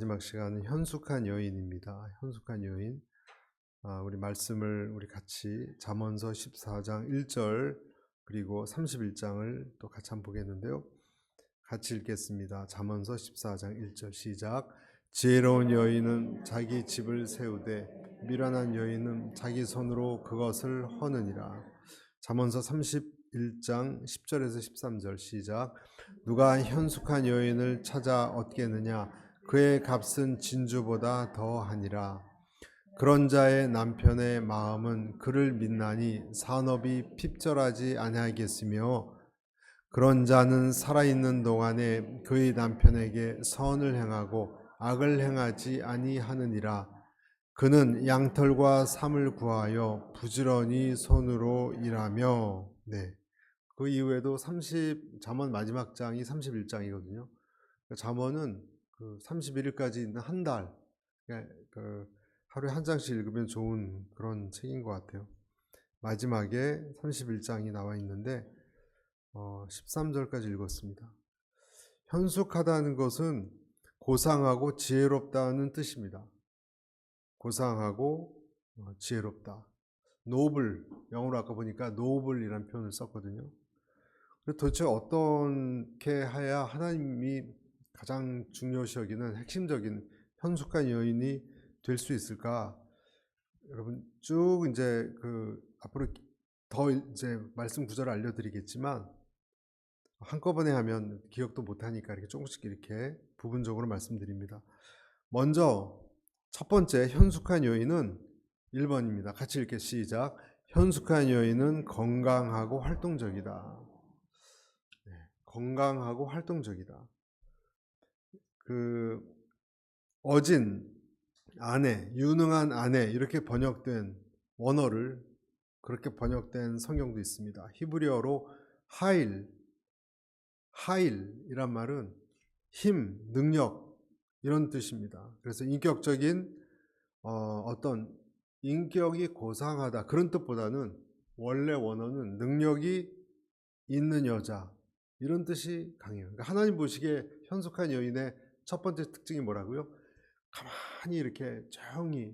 마지막 시간은 현숙한 여인입니다. 현숙한 여인. 우리 말씀을 우리 같이 잠언서 14장 1절 그리고 31장을 또 같이 한번 보겠는데요. 같이 읽겠습니다. 잠언서 14장 1절 시작. 지혜로운 여인은 자기 집을 세우되 미련한 여인은 자기 손으로 그것을 허느니라. 잠언서 31장 10절에서 13절 시작. 누가 현숙한 여인을 찾아 얻겠느냐? 그의 값은 진주보다 더하니라. 그런 자의 남편의 마음은 그를 믿나니 산업이 핍절하지 아니하겠으며 그런 자는 살아있는 동안에 그의 남편에게 선을 행하고 악을 행하지 아니하느니라. 그는 양털과 삼을 구하여 부지런히 손으로 일하며. 네. 그 이후에도 잠언 마지막 장이 31장이거든요. 잠언은 31일까지 있는 한 달, 하루에 한 장씩 읽으면 좋은 그런 책인 것 같아요. 마지막에 31장이 나와 있는데 13절까지 읽었습니다. 현숙하다는 것은 고상하고 지혜롭다는 뜻입니다. 고상하고 지혜롭다. 노블, 영어로 아까 보니까 노블이라는 표현을 썼거든요. 도대체 어떻게 해야 하나님이 가장 중요시 여기는 핵심적인 현숙한 여인이 될 수 있을까? 여러분 쭉 이제 앞으로 더 이제 말씀 구절을 알려드리겠지만 한꺼번에 하면 기억도 못하니까 이렇게 조금씩 이렇게 부분적으로 말씀드립니다. 먼저 첫 번째 현숙한 여인은 1번입니다. 같이 읽게 시작. 현숙한 여인은 건강하고 활동적이다. 네, 건강하고 활동적이다. 어진 아내, 유능한 아내 이렇게 번역된 원어를 그렇게 번역된 성경도 있습니다. 히브리어로 하일이란 말은 힘, 능력 이런 뜻입니다. 그래서 인격적인 어떤 인격이 고상하다 그런 뜻보다는 원래 원어는 능력이 있는 여자 이런 뜻이 강해요. 그러니까 하나님 보시기에 현숙한 여인의 첫 번째 특징이 뭐라고요? 가만히 이렇게 조용히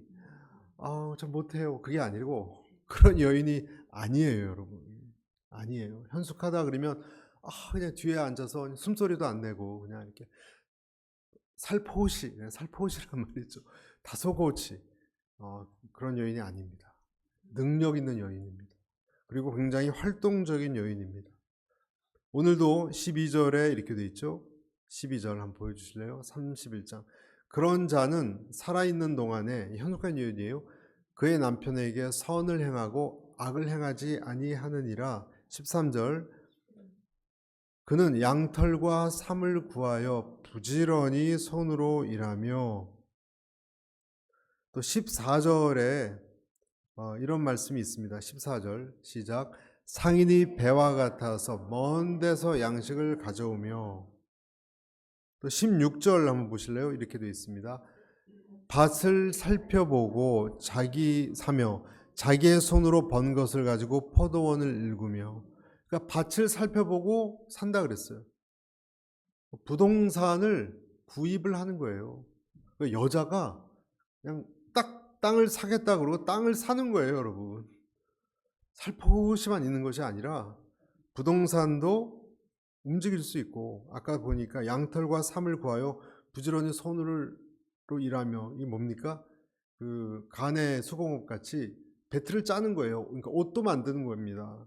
참 못해요 그게 아니고 그런 여인이 아니에요. 여러분 아니에요. 현숙하다 그러면 그냥 뒤에 앉아서 숨소리도 안 내고 그냥 이렇게 살포시란 말이죠. 다소곳이 그런 여인이 아닙니다. 능력 있는 여인입니다. 그리고 굉장히 활동적인 여인입니다. 오늘도 12절에 이렇게 돼 있죠. 12절 한번 보여주실래요? 31장. 그런 자는 살아있는 동안에 현숙한 여인이에요. 그의 남편에게 선을 행하고 악을 행하지 아니하느니라. 13절. 그는 양털과 삼을 구하여 부지런히 손으로 일하며. 또 14절에 이런 말씀이 있습니다. 14절 시작. 상인이 배와 같아서 먼 데서 양식을 가져오며. 또 16절 한번 보실래요? 이렇게 되어 있습니다. 밭을 살펴보고 사며 자기의 손으로 번 것을 가지고 포도원을 일구며. 그러니까 밭을 살펴보고 산다 그랬어요. 부동산을 구입을 하는 거예요. 그러니까 여자가 그냥 딱 땅을 사겠다 그러고 땅을 사는 거예요, 여러분. 살포시만 있는 것이 아니라 부동산도 움직일 수 있고, 아까 보니까 양털과 삼을 구하여 부지런히 손으로 일하며. 이게 뭡니까? 간의 수공업 같이 배틀을 짜는 거예요. 그러니까 옷도 만드는 겁니다.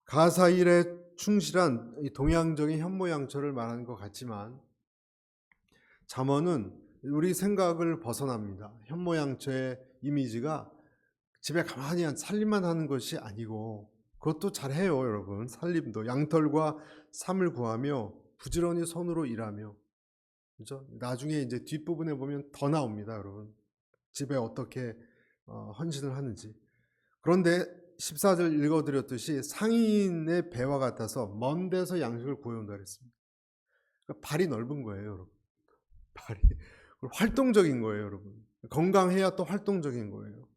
가사일에 충실한 이 동양적인 현모양처를 말하는 것 같지만 잠언은 우리 생각을 벗어납니다. 현모양처의 이미지가 집에 가만히 살림만 하는 것이 아니고, 그것도 잘해요 여러분. 살림도 양털과 삼을 구하며 부지런히 손으로 일하며. 그죠? 나중에 이제 뒷부분에 보면 더 나옵니다 여러분. 집에 어떻게 헌신을 하는지. 그런데 14절 읽어드렸듯이 상인의 배와 같아서 먼 데서 양식을 구해온다 그랬습니다. 그러니까 발이 넓은 거예요 여러분. 발이 활동적인 거예요 여러분. 건강해야 또 활동적인 거예요.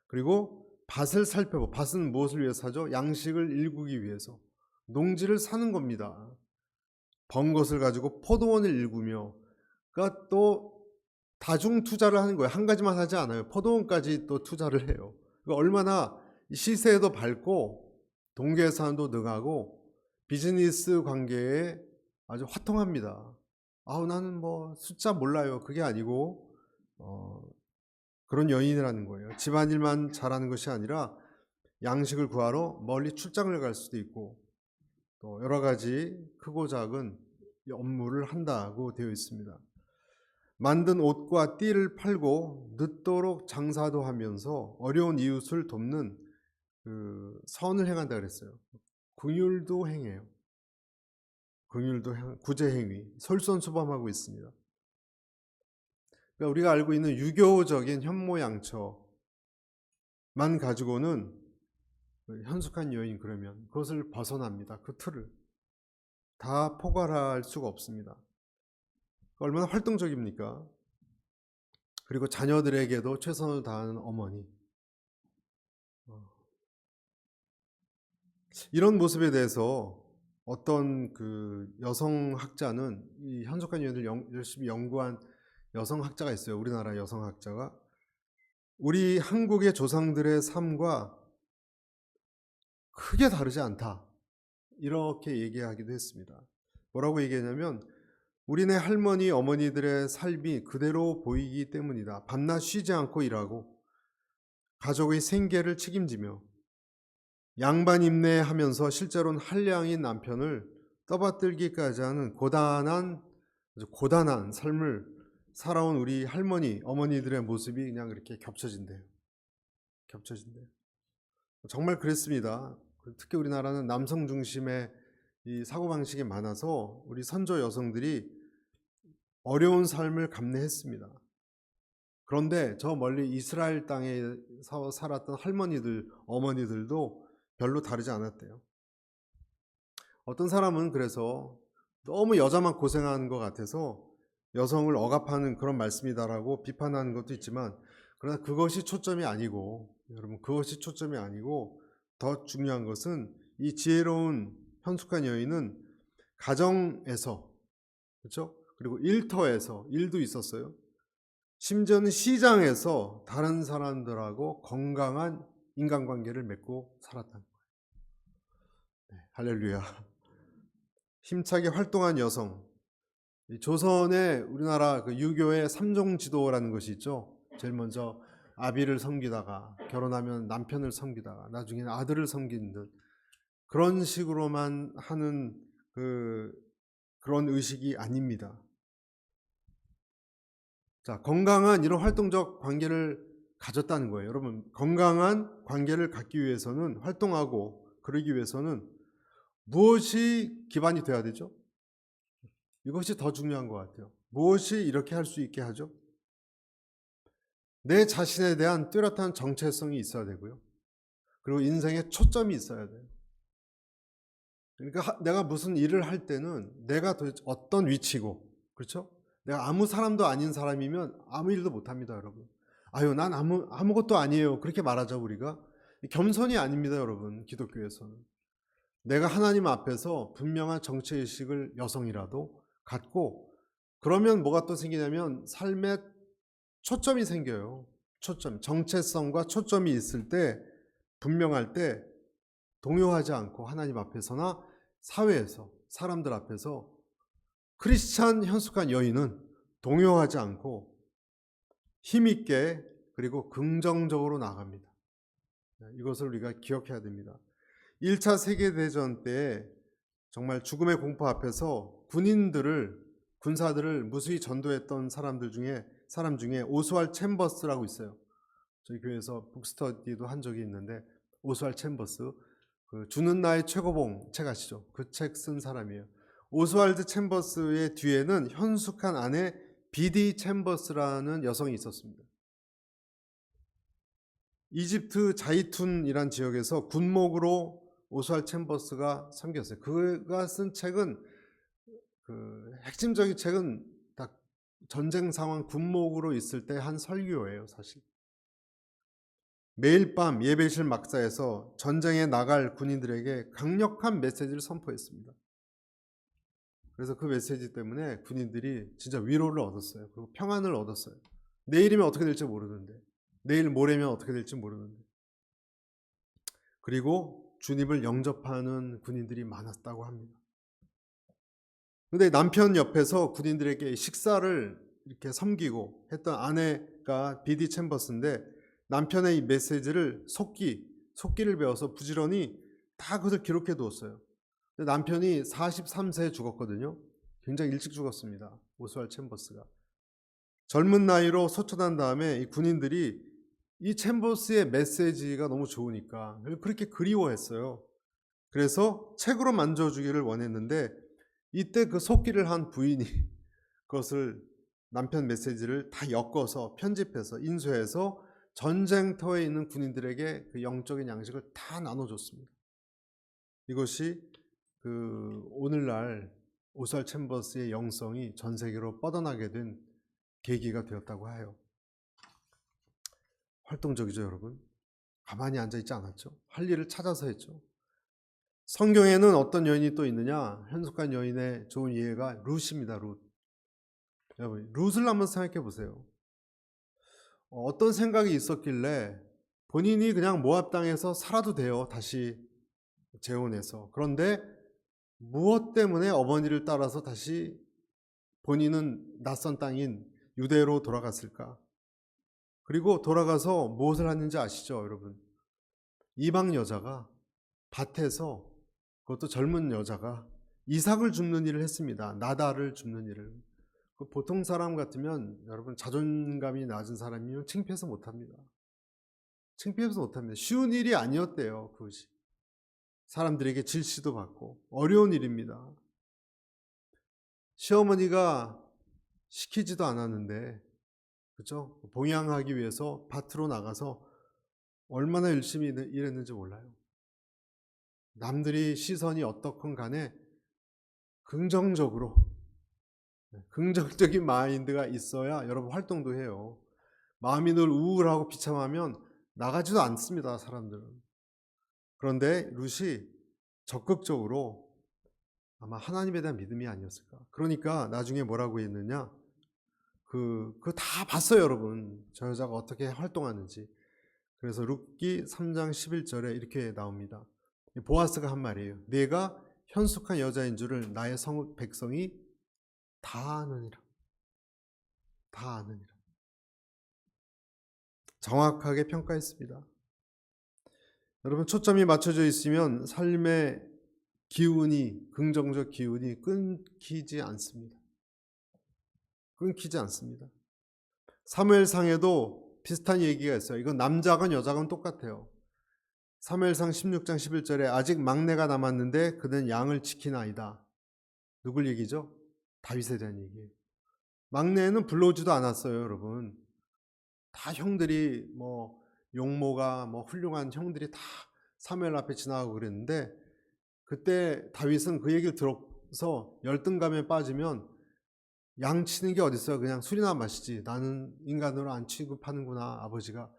그리고 밭을 살펴보. 밭은 무엇을 위해서 하죠? 양식을 일구기 위해서. 농지를 사는 겁니다. 번 것을 가지고 포도원을 일구며. 그러니까 또 다중 투자를 하는 거예요. 한 가지만 하지 않아요. 포도원까지 또 투자를 해요. 그러니까 얼마나 시세에도 밝고 동계산도 능하고 비즈니스 관계에 아주 화통합니다. 아우 나는 뭐 숫자 몰라요. 그게 아니고 그런 여인이라는 거예요. 집안일만 잘하는 것이 아니라 양식을 구하러 멀리 출장을 갈 수도 있고 또 여러 가지 크고 작은 업무를 한다고 되어 있습니다. 만든 옷과 띠를 팔고 늦도록 장사도 하면서 어려운 이웃을 돕는 그 선을 행한다 그랬어요. 긍휼도 행해요. 구제 행위, 솔선수범하고 있습니다. 그러니까 우리가 알고 있는 유교적인 현모양처만 가지고는 현숙한 여인 그러면 그것을 벗어납니다. 그 틀을 다 포괄할 수가 없습니다. 얼마나 활동적입니까? 그리고 자녀들에게도 최선을 다하는 어머니. 이런 모습에 대해서 어떤 그 여성학자는 이 현숙한 여인을 열심히 연구한 여성학자가 있어요. 우리나라 여성학자가 우리 한국의 조상들의 삶과 크게 다르지 않다. 이렇게 얘기하기도 했습니다. 뭐라고 얘기하냐면 우리네 할머니, 어머니들의 삶이 그대로 보이기 때문이다. 밤낮 쉬지 않고 일하고 가족의 생계를 책임지며 양반 임내하면서 실제로는 한량인 남편을 떠받들기까지 하는 고단한 삶을 살아온 우리 할머니, 어머니들의 모습이 그냥 이렇게 겹쳐진대요. 정말 그랬습니다. 특히 우리나라는 남성 중심의 이 사고방식이 많아서 우리 선조 여성들이 어려운 삶을 감내했습니다. 그런데 저 멀리 이스라엘 땅에서 살았던 할머니들, 어머니들도 별로 다르지 않았대요. 어떤 사람은 그래서 너무 여자만 고생하는 것 같아서 여성을 억압하는 그런 말씀이다라고 비판하는 것도 있지만 그러나 그것이 초점이 아니고 여러분 그것이 초점이 아니고 더 중요한 것은 이 지혜로운 현숙한 여인은 가정에서 그렇죠? 그리고 일터에서 일도 있었어요. 심지어는 시장에서 다른 사람들하고 건강한 인간관계를 맺고 살았다는 거예요. 네, 할렐루야. 힘차게 활동한 여성. 조선의 우리나라 그 유교의 삼종지도라는 것이 있죠. 제일 먼저 아비를 섬기다가 결혼하면 남편을 섬기다가 나중에는 아들을 섬기는 듯 그런 식으로만 하는 그런 의식이 아닙니다. 자, 건강한 이런 활동적 관계를 가졌다는 거예요. 여러분, 건강한 관계를 갖기 위해서는 활동하고 그러기 위해서는 무엇이 기반이 돼야 되죠? 이것이 더 중요한 것 같아요. 무엇이 이렇게 할 수 있게 하죠? 내 자신에 대한 뚜렷한 정체성이 있어야 되고요. 그리고 인생에 초점이 있어야 돼요. 그러니까 내가 무슨 일을 할 때는 내가 도대체 어떤 위치고, 그렇죠? 내가 아무 사람도 아닌 사람이면 아무 일도 못합니다, 여러분. 아유, 난 아무것도 아니에요. 그렇게 말하죠, 우리가. 겸손이 아닙니다, 여러분. 기독교에서는. 내가 하나님 앞에서 분명한 정체의식을 여성이라도 갖고, 그러면 뭐가 또 생기냐면 삶에 초점이 생겨요. 초점, 정체성과 초점이 있을 때, 분명할 때, 동요하지 않고 하나님 앞에서나 사회에서, 사람들 앞에서 크리스찬 현숙한 여인은 동요하지 않고 힘있게 그리고 긍정적으로 나갑니다. 이것을 우리가 기억해야 됩니다. 1차 세계대전 때 정말 죽음의 공포 앞에서 군사들을 무수히 전도했던 사람 중에 오스왈 챔버스라고 있어요. 저희 교회에서 북스터디도 한 적이 있는데 오스왈 챔버스 그 주는 나의 최고봉 책 아시죠? 그 책 쓴 사람이에요. 오스왈드 챔버스의 뒤에는 현숙한 아내 비디 챔버스라는 여성이 있었습니다. 이집트 자이툰이란 지역에서 군목으로 오스왈드 챔버스가 섬겼어요. 그가 쓴 책은 핵심적인 책은 딱 전쟁 상황 군목으로 있을 때 한 설교예요, 사실. 매일 밤 예배실 막사에서 전쟁에 나갈 군인들에게 강력한 메시지를 선포했습니다. 그래서 그 메시지 때문에 군인들이 진짜 위로를 얻었어요. 그리고 평안을 얻었어요. 내일이면 어떻게 될지 모르는데, 내일 모레면 어떻게 될지 모르는데. 그리고 주님을 영접하는 군인들이 많았다고 합니다. 근데 남편 옆에서 군인들에게 식사를 이렇게 섬기고 했던 아내가 비디 챔버스인데, 남편의 이 메시지를 속기를 배워서 부지런히 다 그것을 기록해 두었어요. 근데 남편이 43세에 죽었거든요. 굉장히 일찍 죽었습니다. 오스왈드 챔버스가. 젊은 나이로 소천한 다음에 이 군인들이 이 챔버스의 메시지가 너무 좋으니까 그렇게 그리워했어요. 그래서 책으로 만져주기를 원했는데, 이때 그 속기를 한 부인이 그것을, 남편 메시지를 다 엮어서 편집해서 인쇄해서 전쟁터에 있는 군인들에게 그 영적인 양식을 다 나눠줬습니다. 이것이 오늘날 오스왈드 챔버스의 영성이 전 세계로 뻗어나게 된 계기가 되었다고 해요. 활동적이죠, 여러분. 가만히 앉아있지 않았죠. 할 일을 찾아서 했죠. 성경에는 어떤 여인이 또 있느냐? 현숙한 여인의 좋은 예가 룻입니다. 룻. 여러분, 룻을 한번 생각해 보세요. 어떤 생각이 있었길래 본인이 그냥 모압 땅에서 살아도 돼요. 다시 재혼해서. 그런데 무엇 때문에 어머니를 따라서 다시 본인은 낯선 땅인 유대로 돌아갔을까? 그리고 돌아가서 무엇을 했는지 아시죠, 여러분? 이방 여자가 밭에서, 그것도 젊은 여자가 이삭을 줍는 일을 했습니다. 나달을 줍는 일을. 보통 사람 같으면, 여러분, 자존감이 낮은 사람이면 창피해서 못합니다. 창피해서 못합니다. 쉬운 일이 아니었대요, 그것이. 사람들에게 질시도 받고 어려운 일입니다. 시어머니가 시키지도 않았는데, 그렇죠? 봉양하기 위해서 밭으로 나가서 얼마나 열심히 일했는지 몰라요. 남들이 시선이 어떻건 간에 긍정적인 마인드가 있어야 여러분 활동도 해요. 마음이 늘 우울하고 비참하면 나가지도 않습니다, 사람들은. 그런데 룻이 적극적으로, 아마 하나님에 대한 믿음이 아니었을까. 그러니까 나중에 뭐라고 했느냐? 그거 다 봤어요, 여러분. 저 여자가 어떻게 활동하는지. 그래서 룻기 3장 11절에 이렇게 나옵니다. 보아스가 한 말이에요. 내가 현숙한 여자인 줄을 나의 백성이 다 아느니라. 다 아느니라. 정확하게 평가했습니다. 여러분, 초점이 맞춰져 있으면 삶의 기운이, 긍정적 기운이 끊기지 않습니다. 끊기지 않습니다. 사무엘상에도 비슷한 얘기가 있어요. 이건 남자건 여자건 똑같아요. 사무엘상 16장 11절에 아직 막내가 남았는데 그는 양을 지키나이다. 누굴 얘기죠? 다윗에 대한 얘기예요. 막내는 불러오지도 않았어요, 여러분. 다 형들이, 용모가 훌륭한 형들이 다 사무엘 앞에 지나가고 그랬는데, 그때 다윗은 그 얘기를 들어서 열등감에 빠지면 양 치는 게 어딨어요. 그냥 술이나 마시지. 나는 인간으로 안 취급하는구나, 아버지가.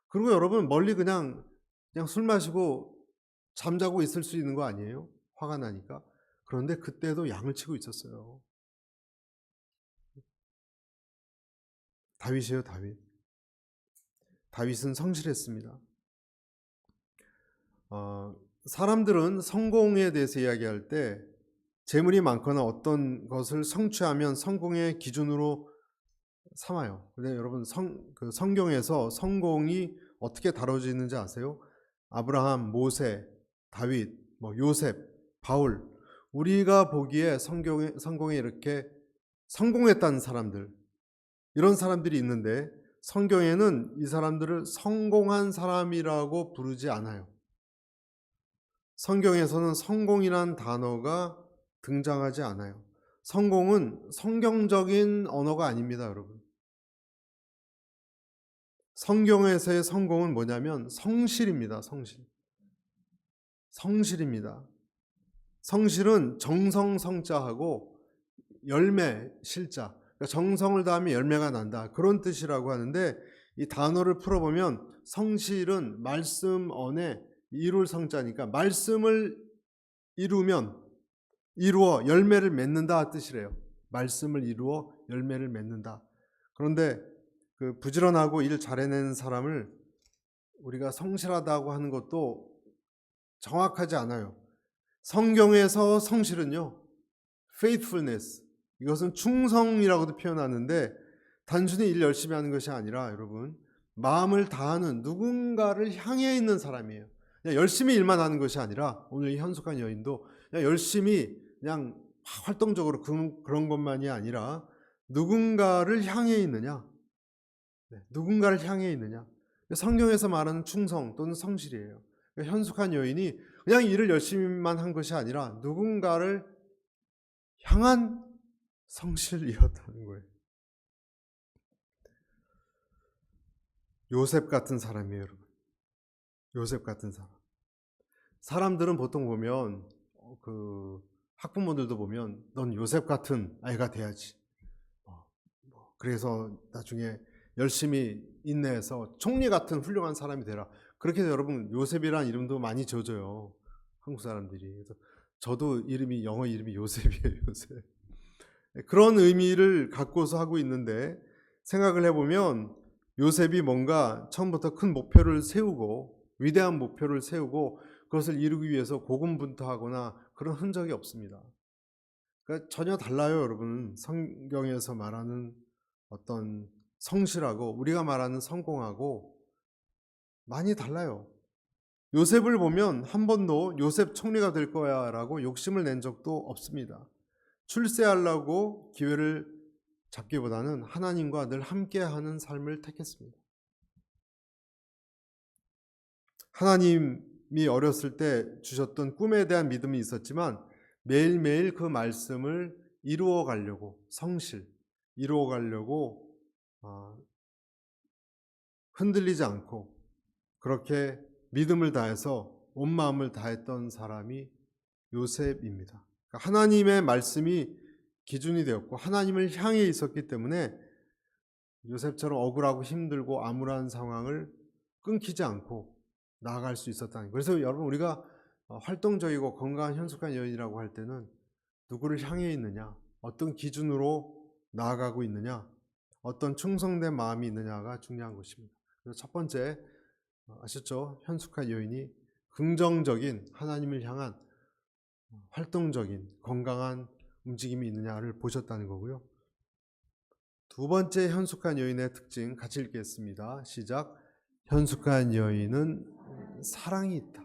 그리고 여러분, 멀리 그냥 술 마시고 잠자고 있을 수 있는 거 아니에요? 화가 나니까. 그런데 그때도 양을 치고 있었어요. 다윗이에요, 다윗. 다윗은 성실했습니다. 사람들은 성공에 대해서 이야기할 때 재물이 많거나 어떤 것을 성취하면 성공의 기준으로 삼아요. 근데 여러분, 성경에서 성공이 어떻게 다뤄지는지 아세요? 아브라함, 모세, 다윗, 요셉, 바울, 우리가 보기에 성공에 이렇게 성공했다는 사람들, 이런 사람들이 있는데 성경에는 이 사람들을 성공한 사람이라고 부르지 않아요. 성경에서는 성공이란 단어가 등장하지 않아요. 성공은 성경적인 언어가 아닙니다, 여러분. 성경에서의 성공은 뭐냐면 성실입니다, 성실. 성실입니다. 성실은 정성 성자하고 열매 실자, 그러니까 정성을 다하면 열매가 난다, 그런 뜻이라고 하는데, 이 단어를 풀어보면 성실은 말씀 언에 이룰 성자니까 말씀을 이루면 이루어 열매를 맺는다 뜻이래요. 말씀을 이루어 열매를 맺는다. 그런데 그 부지런하고 일 잘해내는 사람을 우리가 성실하다고 하는 것도 정확하지 않아요. 성경에서 성실은요, faithfulness, 이것은 충성이라고도 표현하는데 단순히 일 열심히 하는 것이 아니라 여러분, 마음을 다하는, 누군가를 향해 있는 사람이에요. 그냥 열심히 일만 하는 것이 아니라 오늘 이 현숙한 여인도 그냥 열심히 그냥 활동적으로 그런 것만이 아니라 누군가를 향해 있느냐, 누군가를 향해 있느냐. 성경에서 말하는 충성 또는 성실이에요. 현숙한 여인이 그냥 일을 열심히만 한 것이 아니라 누군가를 향한 성실이었다는 거예요. 요셉 같은 사람이에요, 여러분. 요셉 같은 사람. 사람들은 보통 보면 그 학부모들도 보면 넌 요셉 같은 아이가 돼야지. 그래서 나중에 열심히 인내해서 총리 같은 훌륭한 사람이 되라. 그렇게 해서 여러분 요셉이라는 이름도 많이 지어줘요, 한국 사람들이. 그래서 저도 이름이, 영어 이름이 요셉이에요, 요셉. 그런 의미를 갖고서 하고 있는데 생각을 해보면 요셉이 뭔가 처음부터 큰 목표를 세우고 위대한 목표를 세우고 그것을 이루기 위해서 고군분투하거나 그런 흔적이 없습니다. 그러니까 전혀 달라요, 여러분. 성경에서 말하는 어떤 성실하고 우리가 말하는 성공하고 많이 달라요. 요셉을 보면 한 번도 요셉 총리가 될 거야 라고 욕심을 낸 적도 없습니다. 출세하려고 기회를 잡기보다는 하나님과 늘 함께하는 삶을 택했습니다. 하나님이 어렸을 때 주셨던 꿈에 대한 믿음이 있었지만 매일매일 그 말씀을 이루어 가려고, 성실, 이루어 가려고 흔들리지 않고 그렇게 믿음을 다해서 온 마음을 다했던 사람이 요셉입니다. 하나님의 말씀이 기준이 되었고 하나님을 향해 있었기 때문에 요셉처럼 억울하고 힘들고 암울한 상황을 끊기지 않고 나아갈 수 있었다는 거예요. 그래서 여러분, 우리가 활동적이고 건강한 현숙한 여인이라고 할 때는 누구를 향해 있느냐, 어떤 기준으로 나아가고 있느냐, 어떤 충성된 마음이 있느냐가 중요한 것입니다. 그래서 첫 번째, 아셨죠? 현숙한 여인이 긍정적인 하나님을 향한 활동적인 건강한 움직임이 있느냐를 보셨다는 거고요. 두 번째 현숙한 여인의 특징 같이 읽겠습니다. 시작. 현숙한 여인은 사랑이 있다.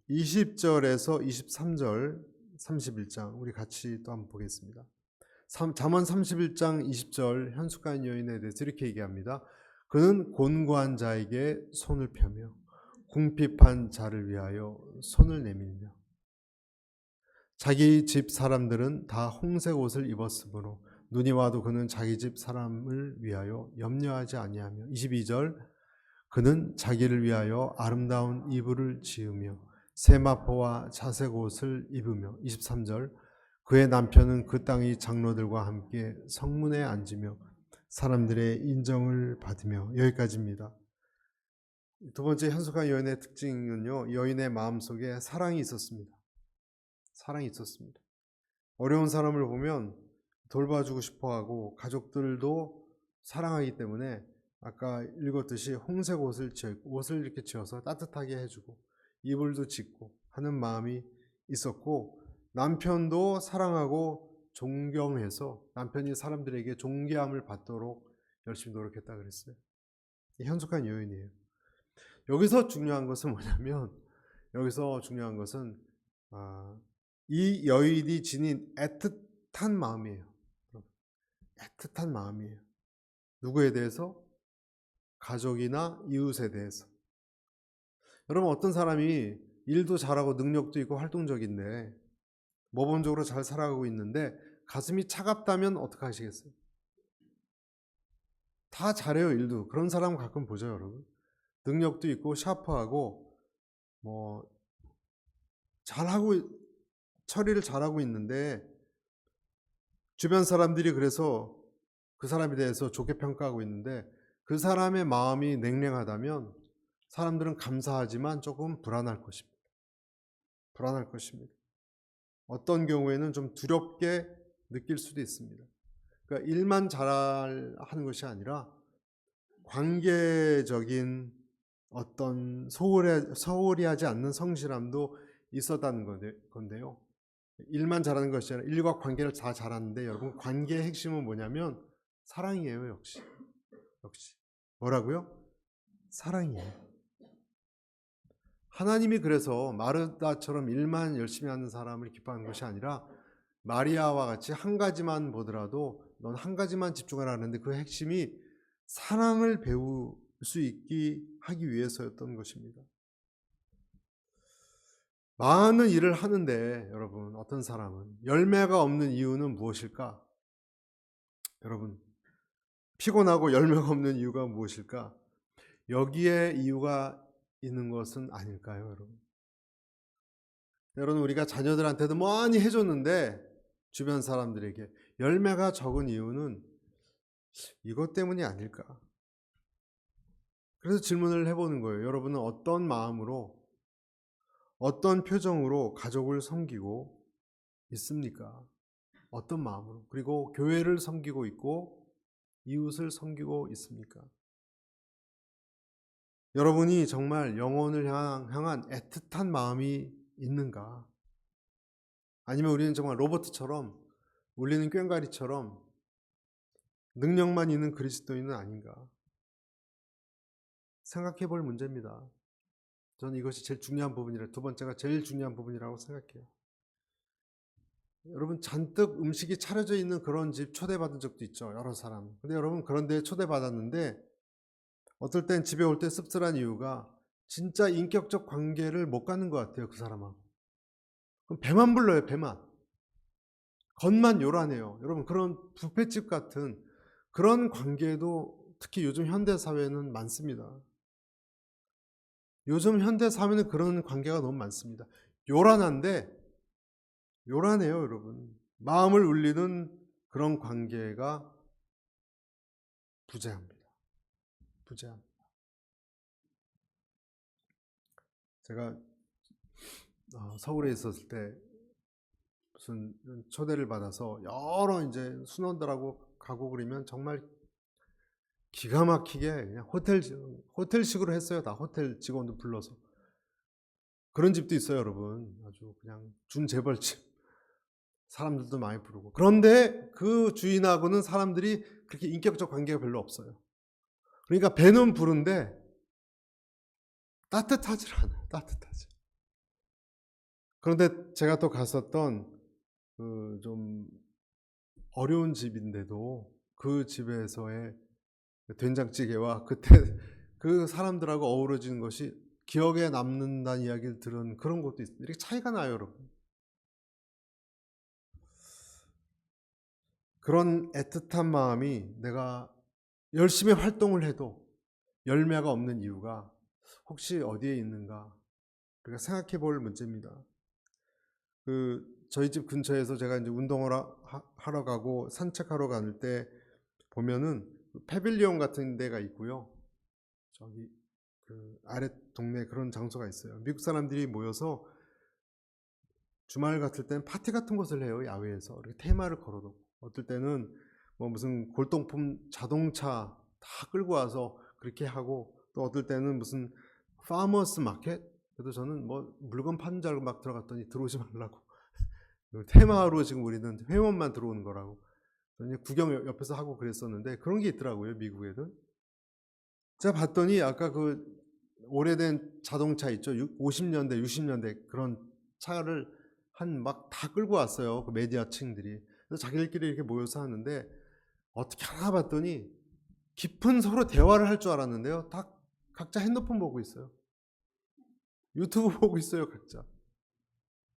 20절에서 23절, 31장 우리 같이 또 한번 보겠습니다. 잠언 31장 20절 현숙한 여인에 대해서 이렇게 얘기합니다. 그는 곤고한 자에게 손을 펴며 궁핍한 자를 위하여 손을 내밀며 자기 집 사람들은 다 홍색 옷을 입었으므로 눈이 와도 그는 자기 집 사람을 위하여 염려하지 아니하며 22절 그는 자기를 위하여 아름다운 이불을 지으며 세마포와 자색 옷을 입으며 23절 그의 남편은 그 땅의 장로들과 함께 성문에 앉으며 사람들의 인정을 받으며 여기까지입니다. 두 번째 현숙한 여인의 특징은요, 여인의 마음속에 사랑이 있었습니다. 사랑이 있었습니다. 어려운 사람을 보면 돌봐주고 싶어하고 가족들도 사랑하기 때문에 아까 읽었듯이 홍색 옷을 이렇게 지어서 따뜻하게 해주고 이불도 짓고 하는 마음이 있었고 남편도 사랑하고 존경해서 남편이 사람들에게 존귀함을 받도록 열심히 노력했다 그랬어요. 현숙한 여인이에요. 여기서 중요한 것은 뭐냐면 이 여인이 지닌 애틋한 마음이에요. 애틋한 마음이에요. 누구에 대해서? 가족이나 이웃에 대해서. 여러분, 어떤 사람이 일도 잘하고 능력도 있고 활동적인데 모범적으로 잘 살아가고 있는데 가슴이 차갑다면 어떻게 하시겠어요? 다 잘해요, 일도. 그런 사람 가끔 보죠, 여러분. 능력도 있고 샤프하고 잘하고 처리를 잘하고 있는데 주변 사람들이 그래서 그 사람에 대해서 좋게 평가하고 있는데 그 사람의 마음이 냉랭하다면 사람들은 감사하지만 조금 불안할 것입니다. 불안할 것입니다. 어떤 경우에는 좀 두렵게 느낄 수도 있습니다. 그러니까 일만 잘하는 것이 아니라 관계적인 어떤 소홀히 하지 않는 성실함도 있었다는 건데요. 일만 잘하는 것이 아니라 일과 관계를 다 잘하는데 여러분 관계의 핵심은 뭐냐면 사랑이에요. 역시 뭐라고요? 사랑이에요. 하나님이 그래서 마르다처럼 일만 열심히 하는 사람을 기뻐하는 것이 아니라 마리아와 같이 한 가지만 보더라도 넌 한 가지만 집중하라 하는데 그 핵심이 사랑을 배울 수 있게 하기 위해서였던 것입니다. 많은 일을 하는데 여러분 어떤 사람은 열매가 없는 이유는 무엇일까? 여러분 피곤하고 열매가 없는 이유가 무엇일까? 여기에 이유가 있는 것은 아닐까요, 여러분? 여러분 우리가 자녀들한테도 많이 해줬는데 주변 사람들에게 열매가 적은 이유는 이것 때문이 아닐까? 그래서 질문을 해보는 거예요. 여러분은 어떤 마음으로 어떤 표정으로 가족을 섬기고 있습니까? 어떤 마음으로? 그리고 교회를 섬기고 있고 이웃을 섬기고 있습니까? 여러분이 정말 영혼을 향한 애틋한 마음이 있는가? 아니면 우리는 정말 로버트처럼 울리는 꽹과리처럼 능력만 있는 그리스도인은 아닌가? 생각해 볼 문제입니다. 저는 이것이 제일 중요한 부분이라, 두 번째가 제일 중요한 부분이라고 생각해요. 여러분 잔뜩 음식이 차려져 있는 그런 집 초대받은 적도 있죠. 여러 사람. 근데 여러분 그런 데 초대받았는데 어떨 땐 집에 올 때 씁쓸한 이유가 진짜 인격적 관계를 못 갖는 것 같아요. 그 사람하고. 그럼 배만 불러요. 배만. 겉만 요란해요. 여러분 그런 뷔페집 같은 그런 관계도 특히 요즘 현대사회는 많습니다. 요즘 현대사회는 그런 관계가 너무 많습니다. 요란한데 요란해요, 여러분. 마음을 울리는 그런 관계가 부재합니다. 부재합니다. 제가 서울에 있었을 때 무슨 초대를 받아서 여러 이제 순원들하고 가고 그러면 정말 기가 막히게 그냥 호텔식으로 했어요. 다 호텔 직원들 불러서. 그런 집도 있어요, 여러분. 아주 그냥 준재벌집. 사람들도 많이 부르고. 그런데 그 주인하고는 사람들이 그렇게 인격적 관계가 별로 없어요. 그러니까 배는 부른데 따뜻하질 않아요. 따뜻하지. 그런데 제가 또 갔었던 그 좀 어려운 집인데도 그 집에서의 된장찌개와 그때 그 사람들하고 어우러지는 것이 기억에 남는다는 이야기를 들은 그런 것도 있습니다. 이렇게 차이가 나요, 여러분. 그런 애틋한 마음이 내가 열심히 활동을 해도 열매가 없는 이유가 혹시 어디에 있는가? 우리가 생각해 볼 문제입니다. 저희 집 근처에서 제가 이제 운동을 하러 가고 산책하러 가는 때 보면은 패빌리온 같은 데가 있고요. 저기 그 아래 동네 그런 장소가 있어요. 미국 사람들이 모여서 주말 같을 땐 파티 같은 것을 해요. 야외에서 이렇게 테마를 걸어놓고 어떨 때는 뭐 무슨 골동품 자동차 다 끌고 와서 그렇게 하고 또 어떨 때는 무슨 파머스 마켓. 그래도 저는 뭐 물건 파는 줄 알고 막 들어갔더니 들어오지 말라고 테마로 지금 우리는 회원만 들어오는 거라고 구경 옆에서 하고 그랬었는데 그런 게 있더라고요, 미국에는. 제가 봤더니 아까 그 오래된 자동차 있죠, 50년대 60년대 그런 차를 한 막 다 끌고 왔어요, 그 메디아층들이. 그래서 자기들끼리 이렇게 모여서 하는데 어떻게 하나 봤더니 깊은 서로 대화를 할 줄 알았는데요, 다 각자 핸드폰 보고 있어요. 유튜브 보고 있어요, 각자.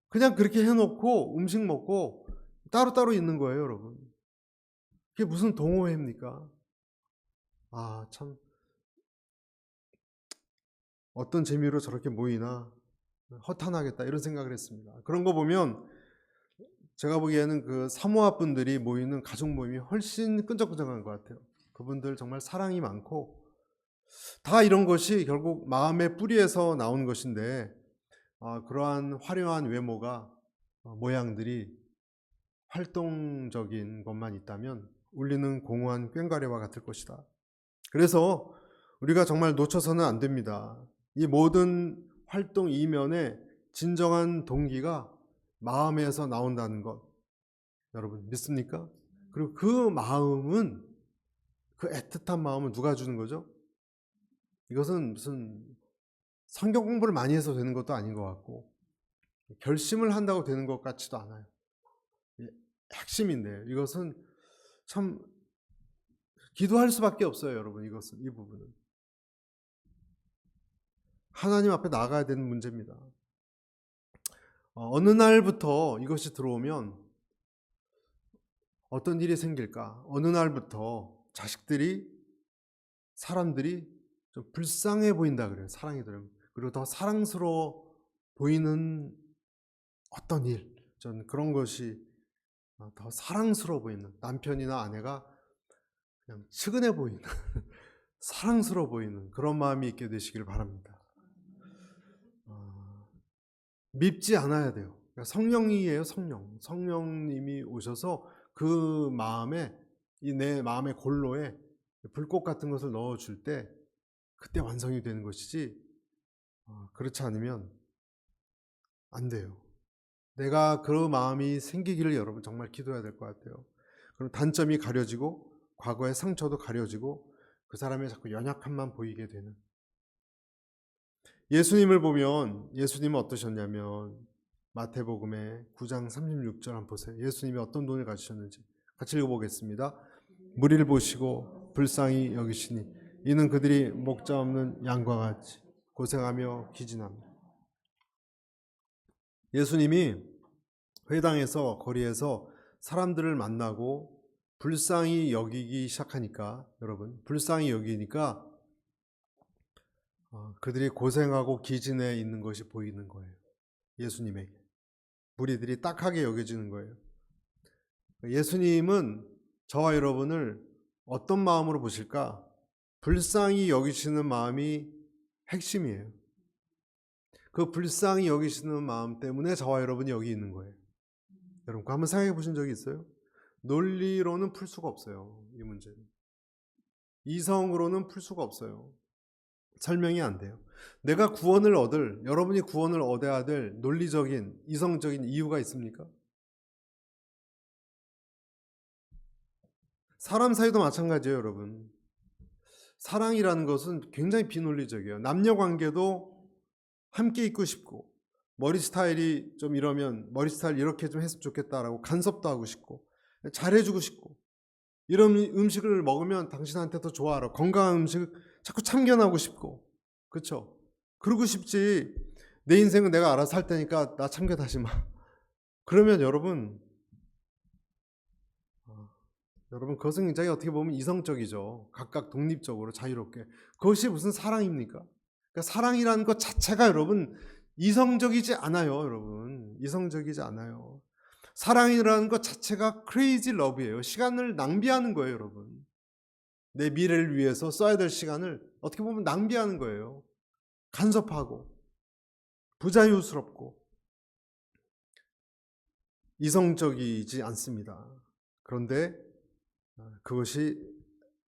그냥 그렇게 해놓고 음식 먹고 따로따로 있는 거예요, 여러분. 그게 무슨 동호회입니까? 아, 참. 어떤 재미로 저렇게 모이나 허탄하겠다 이런 생각을 했습니다. 그런 거 보면 제가 보기에는 그 사모아 분들이 모이는 가족 모임이 훨씬 끈적끈적한 것 같아요. 그분들 정말 사랑이 많고 다 이런 것이 결국 마음의 뿌리에서 나온 것인데 그러한 화려한 외모가 모양들이 활동적인 것만 있다면 울리는 공허한 꽹과리와 같을 것이다. 그래서 우리가 정말 놓쳐서는 안 됩니다. 이 모든 활동 이면에 진정한 동기가 마음에서 나온다는 것, 여러분 믿습니까? 그리고 그 마음은, 그 애틋한 마음은 누가 주는 거죠? 이것은 무슨 성경 공부를 많이 해서 되는 것도 아닌 것 같고, 결심을 한다고 되는 것 같지도 않아요. 핵심인데 이것은 참 기도할 수밖에 없어요, 여러분. 이 부분은 하나님 앞에 나가야 되는 문제입니다. 어느 날부터 이것이 들어오면 어떤 일이 생길까? 어느 날부터 사람들이 좀 불쌍해 보인다 그래요. 사랑이 들으면. 그리고 더 사랑스러워 보이는 어떤 일, 전 그런 것이 더 사랑스러워 보이는, 남편이나 아내가 그냥 측은해 보이는 사랑스러워 보이는 그런 마음이 있게 되시길 바랍니다. 밉지 않아야 돼요. 그러니까 성령이에요. 성령님이 오셔서 그 마음에, 내 마음의 골로에 불꽃 같은 것을 넣어줄 때 그때 완성이 되는 것이지, 그렇지 않으면 안 돼요. 내가 그 마음이 생기기를 여러분 정말 기도해야 될 것 같아요. 그럼 단점이 가려지고 과거의 상처도 가려지고 그 사람의 자꾸 연약함만 보이게 되는. 예수님을 보면 예수님은 어떠셨냐면 마태복음의 9장 36절 한번 보세요. 예수님이 어떤 돈을 가지셨는지 같이 읽어보겠습니다. 무리를 보시고 불쌍히 여기시니 이는 그들이 목자 없는 양과 같이 고생하며 기진합니다. 예수님이 회당에서, 거리에서 사람들을 만나고 불쌍히 여기기 시작하니까, 여러분 불쌍히 여기니까 그들이 고생하고 기진해 있는 것이 보이는 거예요. 예수님에게 무리들이 딱하게 여겨지는 거예요. 예수님은 저와 여러분을 어떤 마음으로 보실까? 불쌍히 여기시는 마음이 핵심이에요. 그 불쌍히 여기시는 마음 때문에 저와 여러분이 여기 있는 거예요. 여러분 한번 생각해 보신 적이 있어요? 논리로는 풀 수가 없어요. 이 문제는 이성으로는 풀 수가 없어요. 설명이 안 돼요. 내가 여러분이 구원을 얻어야 될 논리적인, 이성적인 이유가 있습니까? 사람 사이도 마찬가지예요, 여러분. 사랑이라는 것은 굉장히 비논리적이에요. 남녀 관계도 함께 있고 싶고, 머리 스타일이 좀 이러면 머리 스타일 이렇게 좀 했으면 좋겠다라고 간섭도 하고 싶고, 잘해주고 싶고, 이런 음식을 먹으면 당신한테 더 좋아하라고 건강한 음식 자꾸 참견하고 싶고, 그렇죠? 그러고 싶지. 내 인생은 내가 알아서 할 테니까 나 참견하지 마. 그러면 여러분 그것은 굉장히 어떻게 보면 이성적이죠. 각각 독립적으로 자유롭게. 그것이 무슨 사랑입니까? 그러니까 사랑이라는 것 자체가 여러분 이성적이지 않아요. 여러분 이성적이지 않아요. 사랑이라는 것 자체가 crazy love예요. 시간을 낭비하는 거예요, 여러분. 내 미래를 위해서 써야 될 시간을 어떻게 보면 낭비하는 거예요. 간섭하고 부자유스럽고 이성적이지 않습니다. 그런데 그것이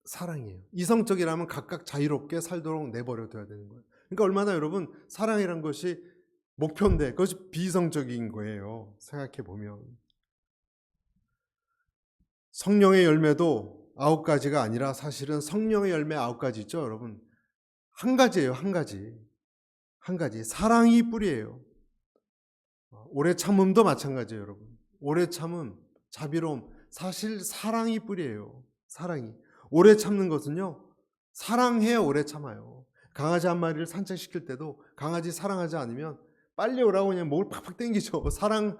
사랑이에요. 이성적이라면 각각 자유롭게 살도록 내버려둬야 되는 거예요. 그러니까 얼마나 여러분 사랑이란 것이 목표인데 그것이 비이성적인 거예요. 생각해 보면 성령의 열매도 9가지가 아니라 사실은 성령의 열매 9가지 있죠, 여러분. 한 가지예요, 한 가지. 사랑이 뿌리예요. 오래 참음도 마찬가지예요, 여러분. 오래 참음, 자비로움, 사실 사랑이 뿌리예요. 사랑이. 오래 참는 것은요, 사랑해야 오래 참아요. 강아지 한 마리를 산책시킬 때도 강아지 사랑하지 않으면 빨리 오라고 그냥 목을 팍팍 당기죠. 사랑하면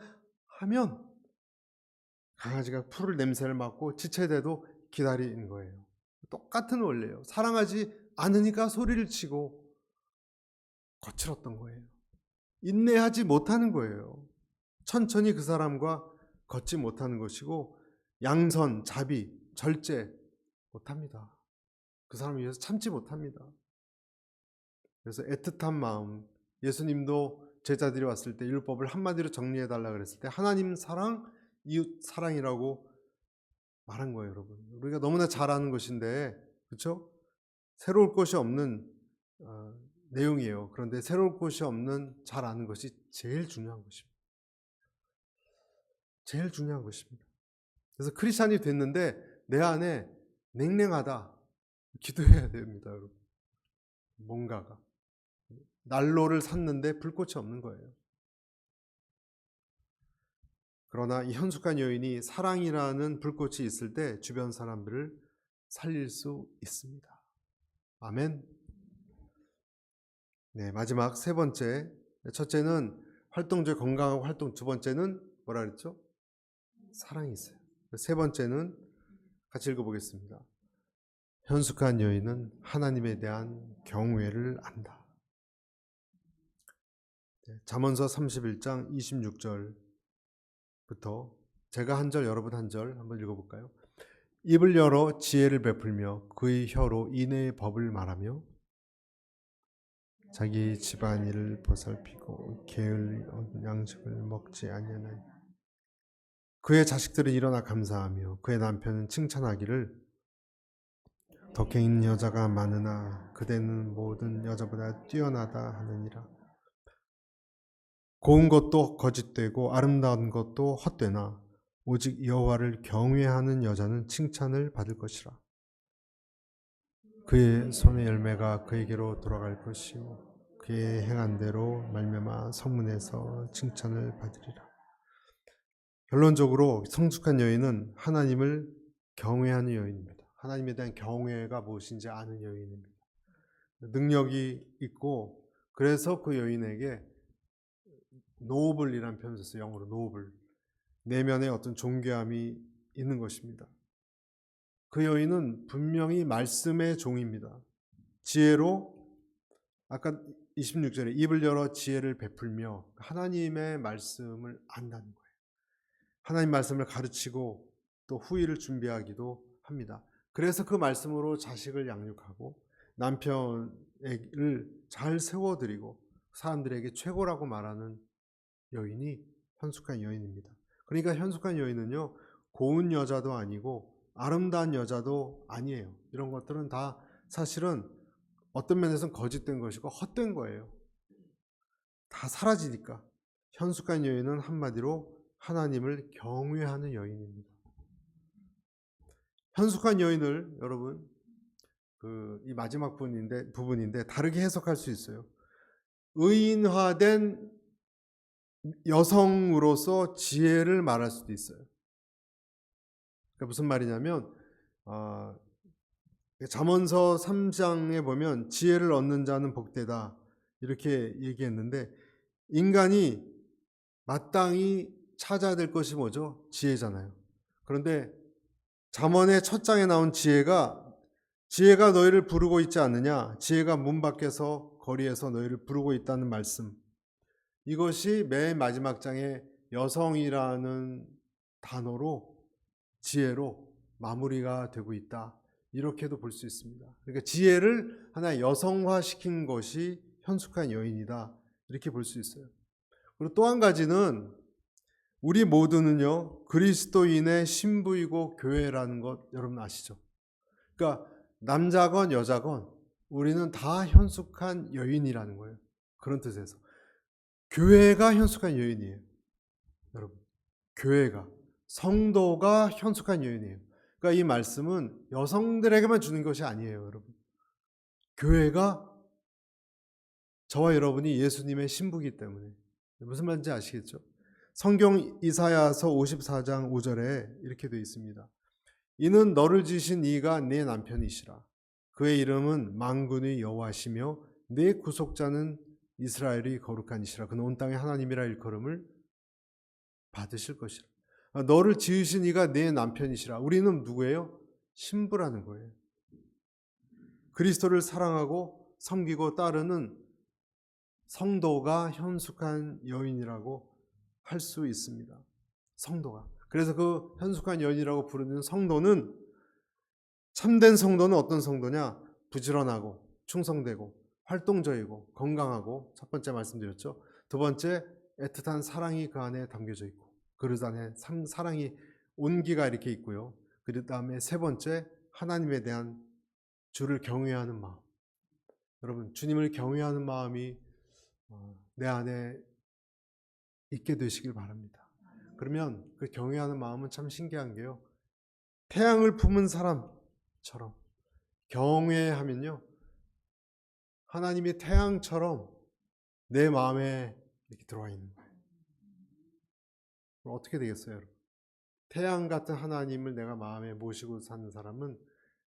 강아지가 풀을 냄새를 맡고 지체돼도 기다리는 거예요. 똑같은 원리예요. 사랑하지 않으니까 소리를 치고 거칠었던 거예요. 인내하지 못하는 거예요. 천천히 그 사람과 걷지 못하는 것이고 양선, 자비, 절제 못합니다. 그 사람을 위해서 참지 못합니다. 그래서 애틋한 마음, 예수님도 제자들이 왔을 때 율법을 한마디로 정리해 달라 그랬을 때 하나님 사랑, 이웃 사랑이라고 말한 거예요, 여러분. 우리가 너무나 잘 아는 것인데, 그렇죠? 새로울 것이 없는 내용이에요. 그런데 새로울 것이 없는 잘 아는 것이 제일 중요한 것입니다. 제일 중요한 것입니다. 그래서 크리스찬이 됐는데 내 안에 냉랭하다. 기도해야 됩니다, 여러분. 뭔가가. 난로를 샀는데 불꽃이 없는 거예요. 그러나 이 현숙한 여인이 사랑이라는 불꽃이 있을 때 주변 사람들을 살릴 수 있습니다. 아멘. 네, 마지막 세 번째. 첫째는 활동적 건강하고 활동, 두 번째는 뭐라 그랬죠? 사랑이 있어요. 세 번째는 같이 읽어보겠습니다. 현숙한 여인은 하나님에 대한 경외를 안다. 잠언서 31장 26절부터 제가 한 절, 여러분 한 절 한번 읽어볼까요? 입을 열어 지혜를 베풀며 그의 혀로 인애의 법을 말하며 자기 집안일을 보살피고 게을리 양식을 먹지 아니하나니 그의 자식들은 일어나 감사하며 그의 남편은 칭찬하기를 덕행 있는 여자가 많으나 그대는 모든 여자보다 뛰어나다 하느니라. 고운 것도 거짓되고 아름다운 것도 헛되나 오직 여호와를 경외하는 여자는 칭찬을 받을 것이라. 그의 손의 열매가 그에게로 돌아갈 것이요 그의 행한 대로 말미암아 성문에서 칭찬을 받으리라. 결론적으로 성숙한 여인은 하나님을 경외하는 여인입니다. 하나님에 대한 경외가 무엇인지 아는 여인입니다. 능력이 있고 그래서 그 여인에게 노블이라는 표현을 썼어요. 영어로 노블. 내면에 어떤 존귀함이 있는 것입니다. 그 여인은 분명히 말씀의 종입니다. 지혜로 아까 26절에 입을 열어 지혜를 베풀며 하나님의 말씀을 안다는 거예요. 하나님 말씀을 가르치고 또 후일을 준비하기도 합니다. 그래서 그 말씀으로 자식을 양육하고 남편을 잘 세워드리고 사람들에게 최고라고 말하는 여인이 현숙한 여인입니다. 그러니까 현숙한 여인은요, 고운 여자도 아니고 아름다운 여자도 아니에요. 이런 것들은 다 사실은 어떤 면에서는 거짓된 것이고 헛된 거예요. 다 사라지니까. 현숙한 여인은 한마디로 하나님을 경외하는 여인입니다. 현숙한 여인을 여러분 이 마지막 부분인데 다르게 해석할 수 있어요. 의인화된 여성으로서 지혜를 말할 수도 있어요. 그러니까 무슨 말이냐면 잠언서 3장에 보면 지혜를 얻는 자는 복되다 이렇게 얘기했는데 인간이 마땅히 찾아야 될 것이 뭐죠? 지혜잖아요. 그런데 잠언의 첫 장에 나온 지혜가 너희를 부르고 있지 않느냐? 지혜가 문 밖에서 거리에서 너희를 부르고 있다는 말씀. 이것이 맨 마지막 장에 여성이라는 단어로 지혜로 마무리가 되고 있다. 이렇게도 볼 수 있습니다. 그러니까 지혜를 하나 여성화시킨 것이 현숙한 여인이다. 이렇게 볼 수 있어요. 그리고 또 한 가지는 우리 모두는요, 그리스도인의 신부이고 교회라는 것 여러분 아시죠? 그러니까 남자건 여자건 우리는 다 현숙한 여인이라는 거예요. 그런 뜻에서. 교회가 현숙한 여인이에요. 여러분, 교회가, 성도가 현숙한 여인이에요. 그러니까 이 말씀은 여성들에게만 주는 것이 아니에요, 여러분. 교회가 저와 여러분이 예수님의 신부이기 때문에. 무슨 말인지 아시겠죠? 성경 이사야서 54장 5절에 이렇게 되어 있습니다. 이는 너를 지으신 이가 내 남편이시라. 그의 이름은 만군의 여호와시며 내 구속자는 이스라엘이 거룩한 이시라. 그는 온 땅의 하나님이라 일컬음을 받으실 것이라. 너를 지으신 이가 내 남편이시라. 우리는 누구예요? 신부라는 거예요. 그리스도를 사랑하고 섬기고 따르는 성도가 현숙한 여인이라고 할 수 있습니다. 성도가. 그래서 그 현숙한 여인이라고 부르는 성도는 참된 성도는 어떤 성도냐? 부지런하고 충성되고 활동적이고 건강하고 첫 번째 말씀드렸죠. 두 번째, 애틋한 사랑이 그 안에 담겨져 있고 그릇 안에 사랑이 온기가 이렇게 있고요. 그 다음에 세 번째, 하나님에 대한 주를 경외하는 마음. 여러분, 주님을 경외하는 마음이 내 안에 있게 되시길 바랍니다. 그러면 그 경외하는 마음은 참 신기한 게요. 태양을 품은 사람처럼 경외하면요, 하나님이 태양처럼 내 마음에 이렇게 들어와 있는 거예요. 그럼 어떻게 되겠어요, 여러분? 태양 같은 하나님을 내가 마음에 모시고 사는 사람은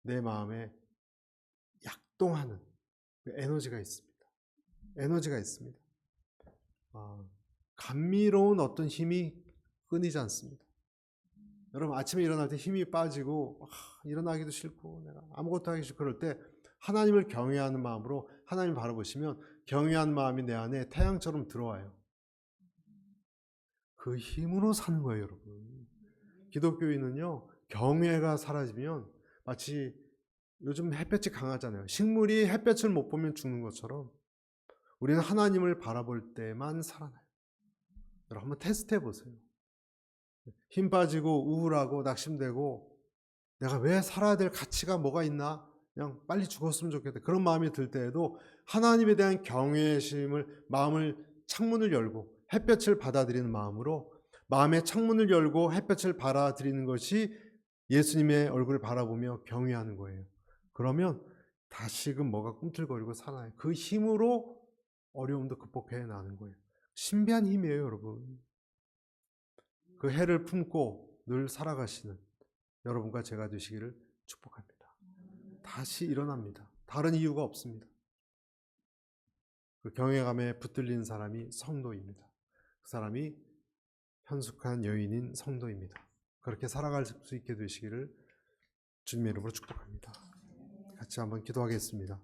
내 마음에 약동하는 에너지가 있습니다. 에너지가 있습니다. 감미로운 어떤 힘이 끊이지 않습니다. 여러분, 아침에 일어날 때 힘이 빠지고 일어나기도 싫고 내가 아무것도 하기 싫고 그럴 때 하나님을 경외하는 마음으로 하나님 바라보시면 경외하는 마음이 내 안에 태양처럼 들어와요. 그 힘으로 사는 거예요, 여러분. 기독교인은요, 경외가 사라지면 마치 요즘 햇볕이 강하잖아요. 식물이 햇볕을 못 보면 죽는 것처럼 우리는 하나님을 바라볼 때만 살아나요. 여러분, 한번 테스트해 보세요. 힘 빠지고 우울하고 낙심되고 내가 왜 살아야 될 가치가 뭐가 있나? 그냥 빨리 죽었으면 좋겠다. 그런 마음이 들 때에도 하나님에 대한 경외심을, 마음을 창문을 열고 햇볕을 받아들이는 마음으로 마음의 창문을 열고 햇볕을 받아들이는 것이 예수님의 얼굴을 바라보며 경외하는 거예요. 그러면 다시금 뭐가 꿈틀거리고 살아요. 그 힘으로 어려움도 극복해 나가는 거예요. 신비한 힘이에요, 여러분. 그 해를 품고 늘 살아가시는 여러분과 제가 되시기를 축복합니다. 다시 일어납니다. 다른 이유가 없습니다. 그 경외감에 붙들린 사람이 성도입니다. 그 사람이 현숙한 여인인 성도입니다. 그렇게 살아갈 수 있게 되시기를 주님의 이름으로 축복합니다. 같이 한번 기도하겠습니다.